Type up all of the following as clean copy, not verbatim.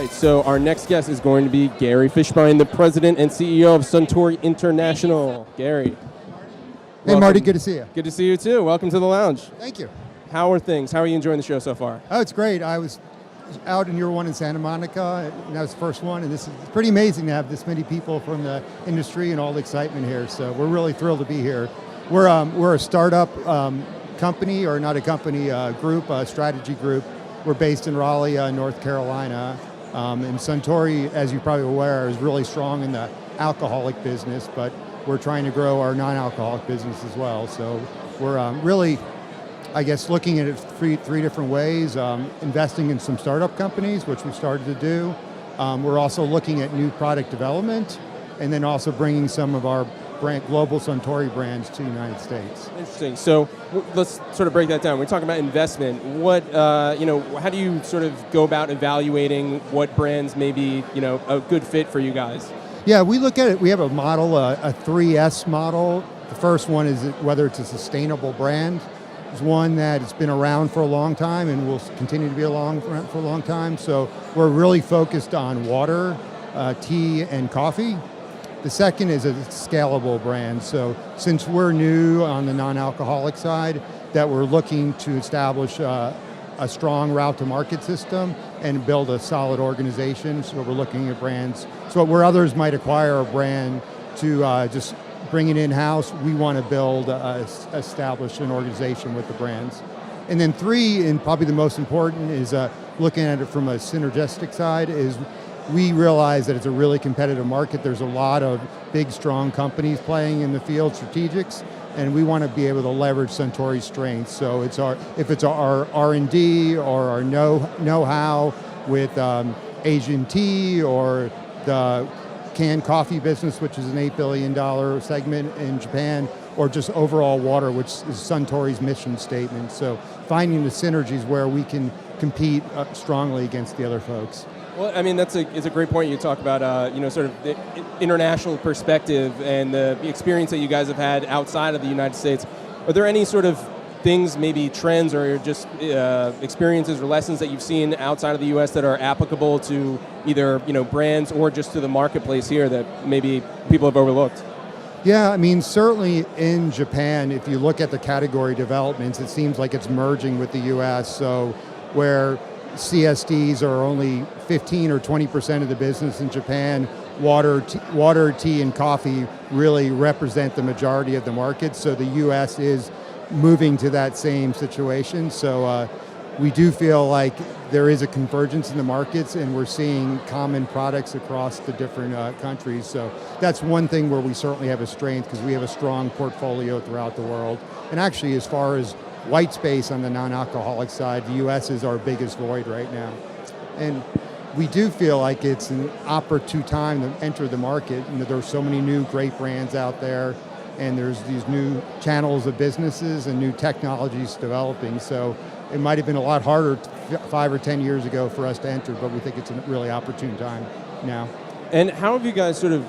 right, so our next guest is going to be Gary Fischbein, the president and CEO of Suntory International. Gary. Hey, Marty, good to see you. Good to see you too. Welcome to the lounge. Thank you. How are things? How are you enjoying the show so far? Oh, it's great. I was out in your one in Santa Monica, and that was the first one, and this is pretty amazing to have this many people from the industry and all the excitement here, so we're really thrilled to be here. We're a startup company, or not a company, group, a strategy group. We're based in Raleigh, North Carolina, and Suntory, as you're probably aware, is really strong in the alcoholic business, but we're trying to grow our non-alcoholic business as well, so we're really, I guess, looking at it three different ways, investing in some startup companies, which we started to do. We're also looking at new product development, and then also bringing some of our global Suntory brands to the United States. Interesting. So let's sort of break that down. We're talking about investment. What, how do you sort of go about evaluating what brands may be, a good fit for you guys? Yeah, we look at it. We have a model, a 3S model. The first one is whether it's a sustainable brand. It's one that has been around for a long time and will continue to be around for a long time. So we're really focused on water, tea, and coffee. The second is a scalable brand. So since we're new on the non-alcoholic side, that we're looking to establish a strong route to market system and build a solid organization. So we're looking at brands. So where others might acquire a brand to just bring it in-house, we want to build, establish an organization with the brands. And then three, and probably the most important, is looking at it from a synergistic side, is we realize that it's a really competitive market. There's a lot of big, strong companies playing in the field, strategics, and we want to be able to leverage Suntory's strengths. So if it's our R&D or our know-how with Asian tea, or the canned coffee business, which is an $8 billion segment in Japan, or just overall water, which is Suntory's mission statement. So finding the synergies where we can compete strongly against the other folks. Well, I mean, it's a great point. You talk about, sort of the international perspective and the experience that you guys have had outside of the United States. Are there any sort of things, maybe trends or just experiences or lessons that you've seen outside of the U.S. that are applicable to either, brands or just to the marketplace here that maybe people have overlooked? Yeah, I mean, certainly in Japan, if you look at the category developments, it seems like it's merging with the U.S. So where CSDs are only 15 or 20% of the business in Japan, water, tea, and coffee really represent the majority of the market. So the U.S. is moving to that same situation. So we do feel like there is a convergence in the markets, and we're seeing common products across the different countries. So that's one thing where we certainly have a strength, because we have a strong portfolio throughout the world. And actually, as far as white space on the non-alcoholic side, the U.S. is our biggest void right now. And we do feel like it's an opportune time to enter the market. There's so many new great brands out there, and there's these new channels of businesses and new technologies developing. So it might have been a lot harder 5 or 10 years ago for us to enter, but we think it's a really opportune time now. And how have you guys sort of,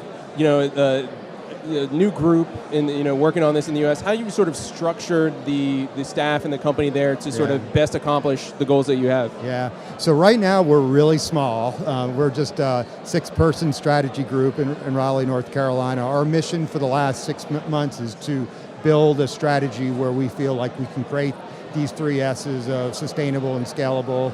new group in working on this in the U.S., how you sort of structured the staff and the company there to sort of best accomplish the goals that you have? Yeah, so right now we're really small. We're just a 6-person strategy group in Raleigh, North Carolina. Our mission for the last 6 months is to build a strategy where we feel like we can create these 3 S's of sustainable and scalable.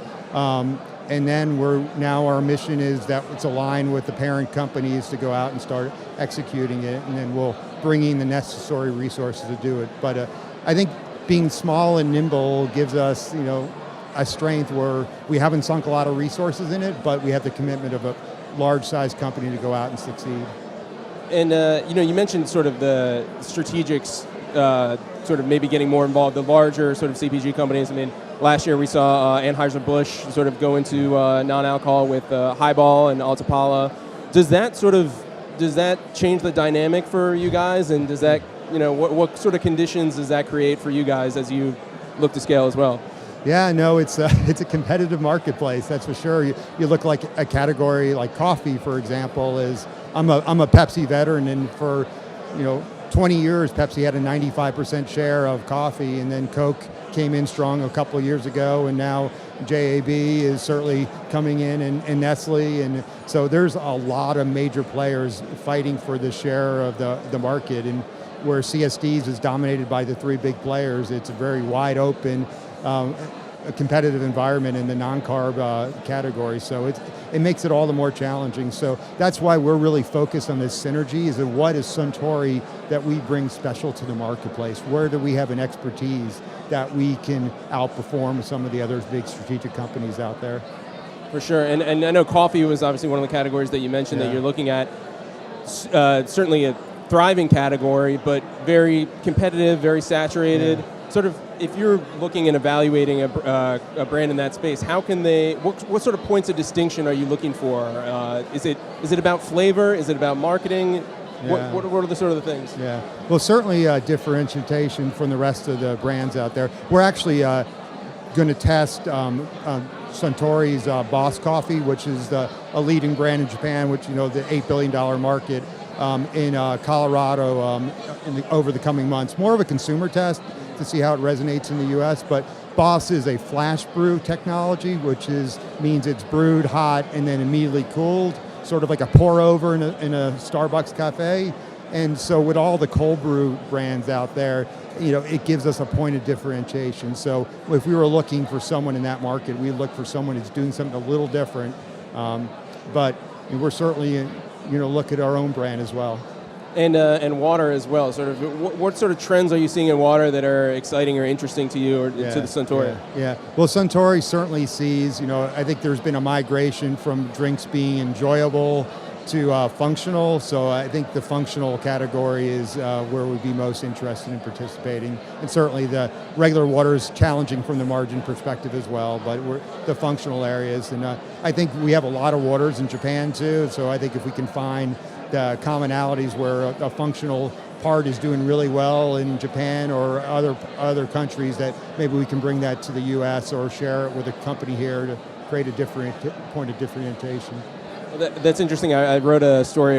And then our mission is that it's aligned with the parent companies to go out and start executing it, and then we'll bring in the necessary resources to do it. But I think being small and nimble gives us, a strength where we haven't sunk a lot of resources in it, but we have the commitment of a large-sized company to go out and succeed. And you mentioned sort of the strategics, sort of maybe getting more involved, the larger sort of CPG companies. I mean, last year we saw Anheuser-Busch sort of go into non-alcohol with Highball and Altapala. Does that change the dynamic for you guys? And does that, what sort of conditions does that create for you guys as you look to scale as well? Yeah, no, it's a competitive marketplace, that's for sure. You look like a category like coffee, for example, I'm a Pepsi veteran, and for 20 years, Pepsi had a 95% share of coffee, and then Coke came in strong a couple of years ago, and now JAB is certainly coming in, and Nestle, and so there's a lot of major players fighting for the share of the market, and where CSDs is dominated by the three big players, it's a very wide open, a competitive environment in the non-carb category, so it makes it all the more challenging. So that's why we're really focused on this synergy, is what is Suntory that we bring special to the marketplace? Where do we have an expertise that we can outperform some of the other big strategic companies out there? For sure, and I know coffee was obviously one of the categories that you mentioned that you're looking at. Certainly a thriving category, but very competitive, very saturated. Sort of, if you're looking and evaluating a brand in that space, how can they? What sort of points of distinction are you looking for? Is it about flavor? Is it about marketing? What are the sort of the things? Yeah, well, certainly differentiation from the rest of the brands out there. We're actually going to test Suntory's Boss Coffee, which is a leading brand in Japan, which, the $8 billion market, in Colorado over the coming months. More of a consumer test to see how it resonates in the US, but Boss is a flash brew technology, which means it's brewed hot and then immediately cooled, sort of like a pour over in a Starbucks cafe. And so with all the cold brew brands out there, it gives us a point of differentiation. So if we were looking for someone in that market, we look for someone who's doing something a little different. But we're certainly, look at our own brand as well. And water as well. Sort of, what sort of trends are you seeing in water that are exciting or interesting to you or to the Suntory? Yeah. Well, Suntory certainly sees. I think there's been a migration from drinks being enjoyable to functional. So I think the functional category is where we'd be most interested in participating. And certainly the regular water is challenging from the margin perspective as well, but we're the functional areas. And I think we have a lot of waters in Japan too. So I think if we can find the commonalities where a functional part is doing really well in Japan or other countries, that maybe we can bring that to the US or share it with a company here to create a different point of differentiation. That's interesting. I wrote a story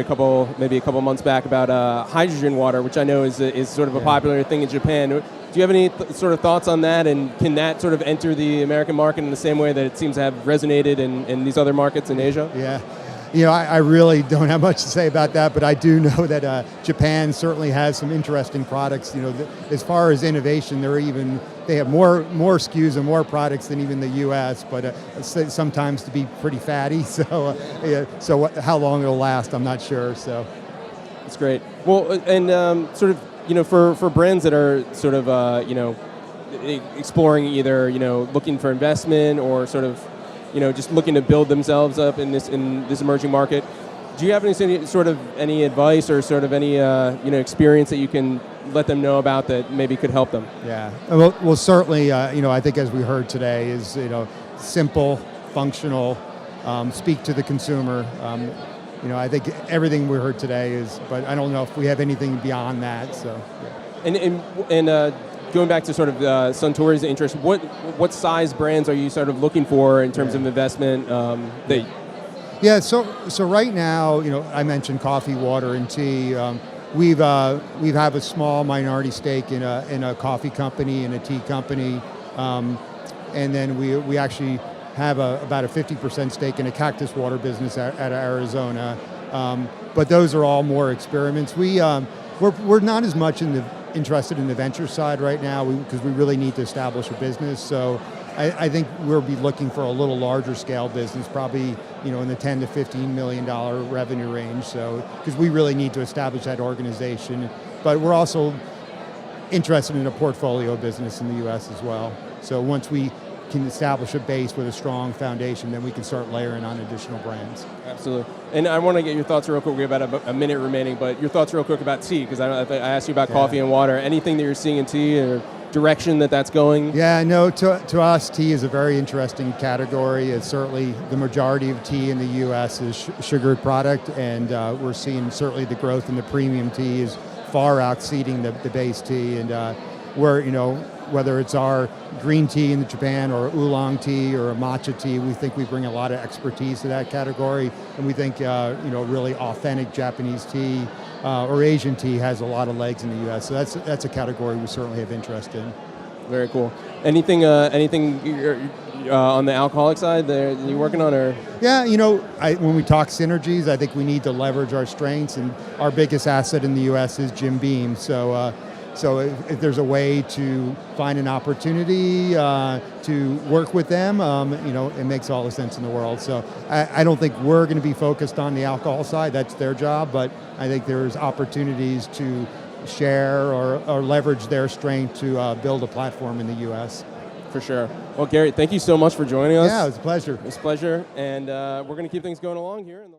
maybe a couple months back about hydrogen water, which I know is sort of a popular thing in Japan. Do you have any sort of thoughts on that, and can that sort of enter the American market in the same way that it seems to have resonated in these other markets in Asia? Yeah. I really don't have much to say about that, but I do know that Japan certainly has some interesting products. As far as innovation, they have more SKUs and more products than even the U.S., but sometimes to be pretty fatty. So how long it'll last, I'm not sure. So that's great. Well, and sort of, for brands that are sort of exploring either looking for investment or sort of just looking to build themselves up in this emerging market. Do you have any advice or sort of any experience that you can let them know about that maybe could help them? Yeah. Well, certainly. I think as we heard today is simple, functional, speak to the consumer. I think everything we heard today is, but I don't know if we have anything beyond that. So. Yeah. And going back to sort of Suntory's interest, what size brands are you sort of looking for in terms of investment? So right now, I mentioned coffee, water, and tea. We have a small minority stake in a coffee company and a tea company, and then we actually have about a 50% stake in a cactus water business out of Arizona. But those are all more experiments. We're not as much interested in the venture side right now because we really need to establish a business. So I think we'll be looking for a little larger scale business, probably in the $10 to $15 million revenue range. So because we really need to establish that organization, but we're also interested in a portfolio business in the U.S. as well. So once we can establish a base with a strong foundation, then we can start layering on additional brands. Absolutely. And I want to get your thoughts real quick. We have about a minute remaining, but your thoughts real quick about tea, because I asked you about coffee and water. Anything that you're seeing in tea or direction that's going? Yeah, no, to us, tea is a very interesting category. It's certainly the majority of tea in the U.S. is sugared product, and we're seeing certainly the growth in the premium tea is far exceeding the base tea, and we're, whether it's our green tea in Japan or oolong tea or a matcha tea, we think we bring a lot of expertise to that category, and we think really authentic Japanese tea or Asian tea has a lot of legs in the U.S. So that's a category we certainly have interest in. Very cool. Anything on the alcoholic side that you're working on, or? Yeah, when we talk synergies, I think we need to leverage our strengths, and our biggest asset in the U.S. is Jim Beam. So if there's a way to find an opportunity to work with them, it makes all the sense in the world. So I don't think we're going to be focused on the alcohol side. That's their job, but I think there's opportunities to share or leverage their strength to build a platform in the U.S. For sure. Well, Gary, thank you so much for joining us. Yeah, it was a pleasure. It was a pleasure, and we're going to keep things going along here. In the